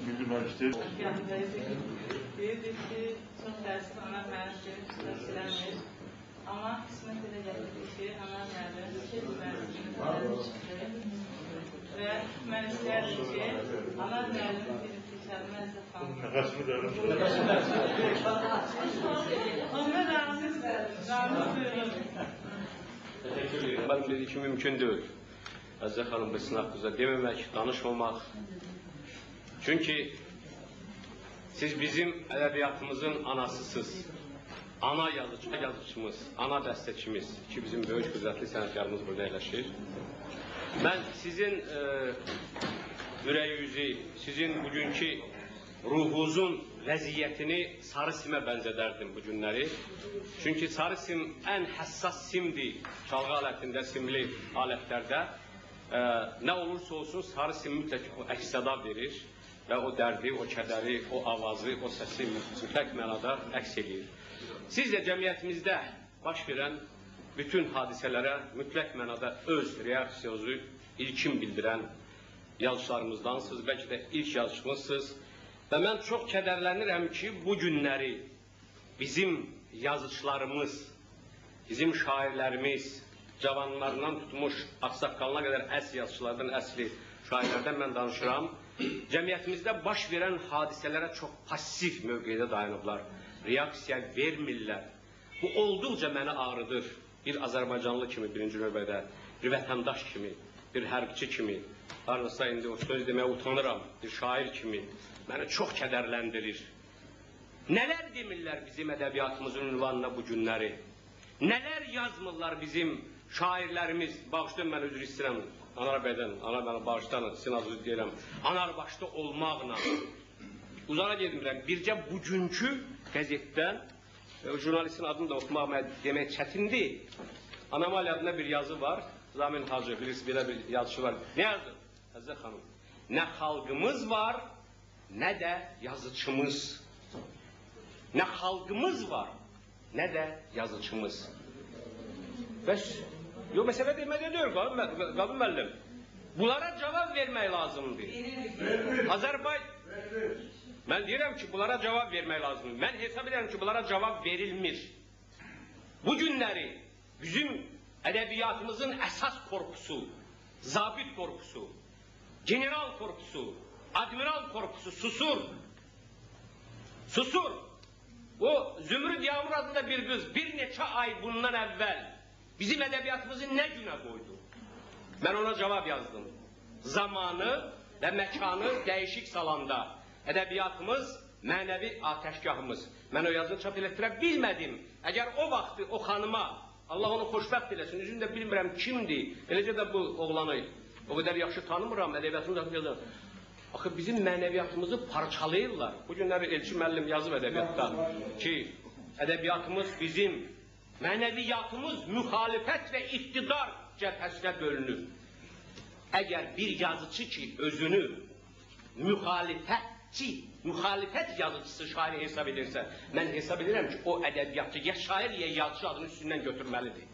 Milli Məclisdə deyirdik ki, çox dərsli ana müəllim işləmir. Amma qismət elə gətirdik ki, ana müəllim müəllim çıxdı. Və mən istəyərdim ki, ana müəllim birisi kəlmə Əzzət xanım. Nəfəsimi dərəm. Onda razı buyurun. Təşəkkür edirəm. Mən dedi ki, mümkün deyil. Əzzət xanım bu sınaqda deməmək, danışmamaq. Çünki siz bizim ədəbiyyatımızın anasısınız. Ana yazıçımız, ana bəstəçimiz ki, bizim böyük qüdrətli sənətkarımız burada əyləşir. Mən sizin ürəyinizi, sizin bugünkü ruhunuzun vəziyyətini sarı simə bənzədərdim bu günləri. Çünki sarı sim ən həssas simdir çalğı alətində, simli alətlərdə. Nə olursa olsun sarı sim mütləq əks-səda verir və o dərdi, o kədəri, o avazı, o səsi mütləq mənada əks edir. Siz də cəmiyyətimizdə baş verən bütün hadisələrə mütləq mənada öz reaksiyonuzu ilkin bildirən yazıçılarımızdansınız, bəlkə də ilk yazıçımızsınız. Və mən çox kədərlənirəm ki, bu günləri bizim yazıçılarımız, bizim şairlərimiz, cavanlarından tutmuş ağsaqqalına qədər əsl yazıçılardan, əsli şairlərdən mən danışıram. Cəmiyyətimizdə baş verən hadisələrə çox passiv mövqedə dayanıblar, reaksiya vermirlər. Bu olduqca məni ağrıdır. Bir Azərbaycanlı kimi birinci növbədə, bir vətəndaş kimi, bir hərbçi kimi, varınızsa indi o söz deməyə utanıram, bir şair kimi məni çox kədərləndirir. Nələr demirlər bizim ədəbiyyatımızın ünvanına bu günləri? Nələr yazmırlar bizim şairlərimiz? Bağışlayın, mən üzr istəyirəm. Anar bəydən, ana bəni bağışlanın, sizin adınızı deyirəm. Anar başda olmaqla. Uzana gedirəm, bircə bugünkü qəzetdən, jurnalistin adını da oxumaq demək çətindir. Anomaliya adında bir yazı var, Zamin Hacı, bilirsiniz, belə bir yazışı var. Nə yazır? Əzzət xanım, nə xalqımız var, nə də yazıçımız. Nə xalqımız var, nə də yazıçımız. Bəs, yox, məsələ demədə deyil, Qabı müəllim. Bunlara cavab vermək lazımdır. Mən deyirəm ki, bunlara cavab vermək lazımdır. Mən hesab edirəm ki, bunlara cavab verilmir. Bu günləri bizim ədəbiyyatımızın əsas korpusu, zabit korpusu, general korpusu, admiral korpusu susur. Susur. O Zümrüd Yağmur adında bir qız bir neçə ay bundan əvvəl bizim ədəbiyyatımızı nə günə qoydu? Mən ona cavab yazdım. Zamanı və məkanı dəyişik salanda ədəbiyyatımız mənəvi atəşgahımız. Mən o yazını çap elətdirə bilmədim. Əgər o vaxtı o xanıma, Allah onu xoşbəxt eləsin, üzünü də bilmirəm kimdir, eləcə də bu oğlanı o qədər yaxşı tanımıram, ədəbiyyatımız yazır. Axı bizim mənəviyyatımızı parçalayırlar. Bu günləri Elçi müəllim yazıb ədəbiyyatda ki, ədəbiyyatımız bizim, mənəviyyatımız müxalifət və iqtidar cəbhəsinə bölünür. Əgər bir yazıcı ki, özünü müxalifət yazıcısı şairi hesab edirsə, mən hesab edirəm ki, o ədəbiyyatçı ya şair ya yazıcı adını üstündən götürməlidir.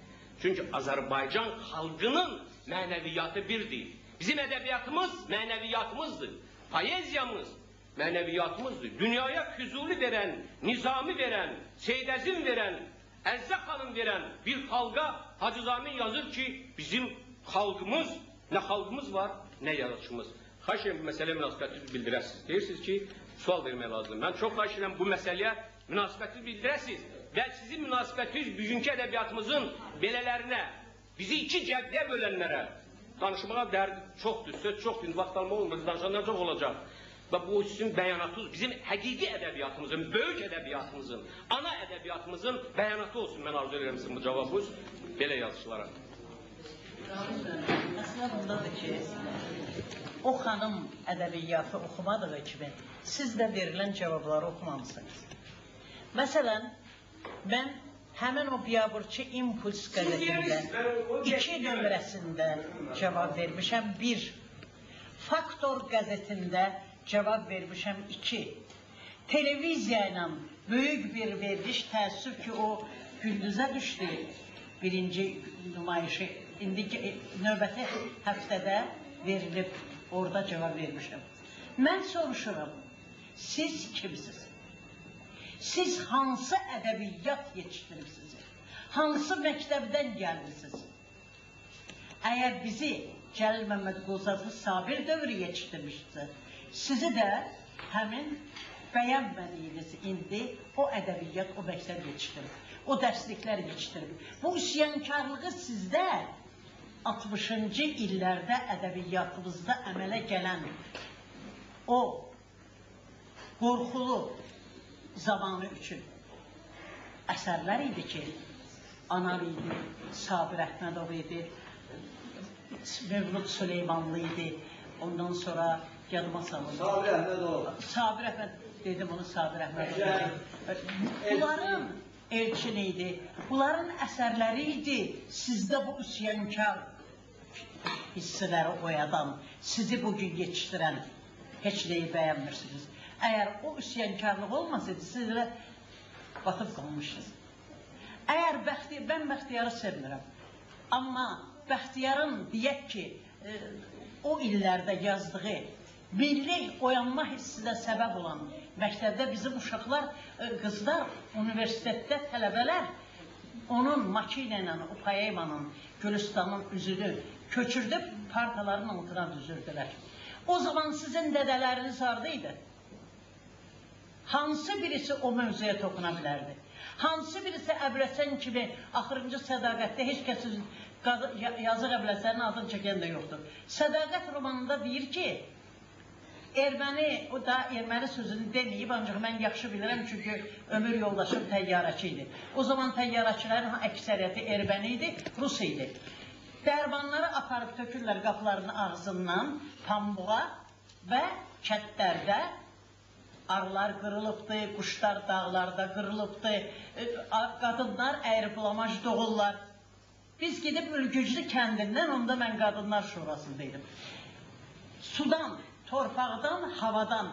Çünki Azərbaycan xalqının mənəviyyatı birdir. Bizim ədəbiyyatımız mənəviyyatımızdır. Poeziyamız mənəviyyatımızdır. Dünyaya Füzuli verən, Nizami verən, Seydəzin verən, Əzzə xanım verən bir xalqa Hacı Zamin yazır ki, bizim xalqımız, nə xalqımız var, nə yazıçımız. Xahiş edirəm bu məsələyə münasibətinizi bildirəsiniz. Deyirsiniz ki, sual vermək lazımdır. Mən çox xahiş edirəm bu məsələyə münasibətinizi bildirəsiniz. Və sizin münasibətiniz bugünkü ədəbiyyatımızın belələrinə, bizi iki cəbdəyə bölənlərə, danışmağa dərdi çoxdur, söz çoxdur, vaxt alma olmur, danışanlar çox olacaq. Və bu sizin bəyanatınız, bizim həqiqi ədəbiyyatımızın, böyük ədəbiyyatımızın, ana ədəbiyyatımızın bəyanatı olsun. Mən arzu edirəm sizin bu cavabınız belə yazıçılara. Məsələ bundadır ki, o xanım ədəbiyyatı oxumadığı kimi, siz də verilən cavabları oxumamısınız. Məsələn, mən həmin o biabırçı impuls qəzetində 2 nömrəsində cavab vermişəm 1. Faktor qəzetində cavab vermişəm 2. Televiziya ilə böyük bir veriliş, təəssüf ki, o gündüzə düşdü. Birinci nümayişi indi növbəti həftədə verilib orada cevab vermişim. Mən soruşuram, siz kimsiniz? Siz hansı ədəbiyyat yetişdiribsiniz? Hansı məktəbdən gəlmişsiniz? Əgər bizi Cəlil Məmmədquluzadə Sabir dövrü yetişdirmişsə, sizi də həmin bəyənmədiyiniz indi o ədəbiyyat, o məktəb yetişdirib, o dərsliklər yetişdirib. Bu üsyankarlığı sizdə 60-cı illərdə ədəbiyyatımızda əmələ gələn o qorxulu zamanı üçün əsərlər idi ki, Anar idi, Sabir Əhmədov idi, Mövlud Süleymanlı idi, ondan sonra yadıma salın. Sabir Əhmədov. Sabir Əhmədov, dedim onu Sabir Əhmədov idi. Bunların elçini idi, bunların əsərləri idi, sizdə bu üsyankar hissələri oyadan, sizi bugün yetişdirən heç neyi bəyənmirsiniz. Əgər o üsyankarlıq olmasaydı, sizlə batıb qalmışsınız. Əgər mən Bəxtiyarı sevmirəm, amma Bəxtiyarın deyək ki, o illərdə yazdığı milli oyanma hissinə səbəb olan məktəbdə bizim uşaqlar, qızlar, universitetdə tələbələr onun makina ilə, o poemanın, Gülüstanın üzünü köçürdüb partaların altına düzürdülər. O zaman sizin dədələriniz haradaydı? Hansı birisi o mövzuya toxuna bilərdi? Hansı birisi Əbləsən kimi axırıncı sədaqətdə heç kəsin yazıq Əbləsənin adını çəkən də yoxdur. Sədaqət romanında deyir ki, erməni, o da erməni sözünü deməyib, ancaq mən yaxşı bilirəm çünki ömür yoldaşım təyyarəçi idi. O zaman təyyarəçilərin əksəriyyəti erməni idi, Rus idi. Dərmanları aparıb tökürlər qapılarının ağzından, pambuğa və kətlərdə arılar qırılıbdı, quşlar dağlarda qırılıbdı, qadınlar əyriblamaj doğurlar. Biz gedib Ülgüclü kəndindən, onda mən Qadınlar Şurasındaydım. Sudan, torpaqdan, havadan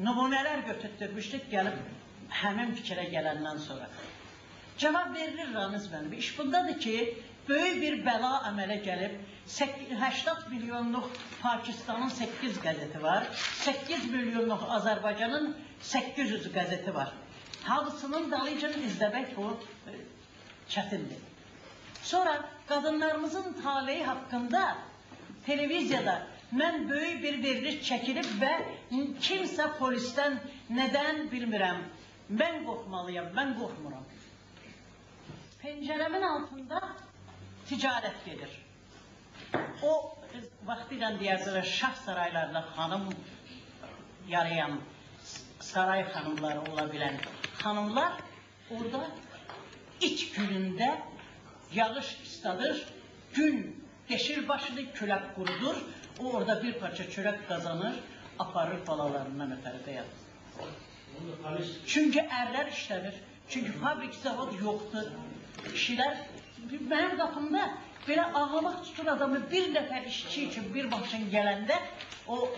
nümunələr götürtürmüşdük, gəlib həmin fikrə gələndən sonra. Cavab verilir Ramiz mənim. İş bundadır ki, böyük bir bəla əmələ gəlib, 80 milyonluq Pakistanın 8 qəzeti var, 8 milyonluq Azərbaycanın 800 qəzeti var. Hamısının dalıcını izləmək bu çətindir. Sonra qadınlarımızın taleyi haqqında televiziyada mən böyük bir veriliş çəkilib və kimsə polisdən nədən bilmirəm, mən qorxmalıyam, mən qorxmuram. Pəncərəmin altında ticarət gedir. O, vaxtıyla deyərdilər, şah saraylarında xanım yarayan, saray xanımları ola bilən xanımlar orada iç günündə yağış istadır, gün deşir başını, külək qurudur, o orada bir parça çörək qazanır, aparır balalarından ötəri dayanır. Çünki ərlər işləmir, çünki fabrik zavod yoxdur. Kişilər, mənim qapımda belə ağlamaq tutur adamı bir nəfər işçi üçün bir maşın gələndə o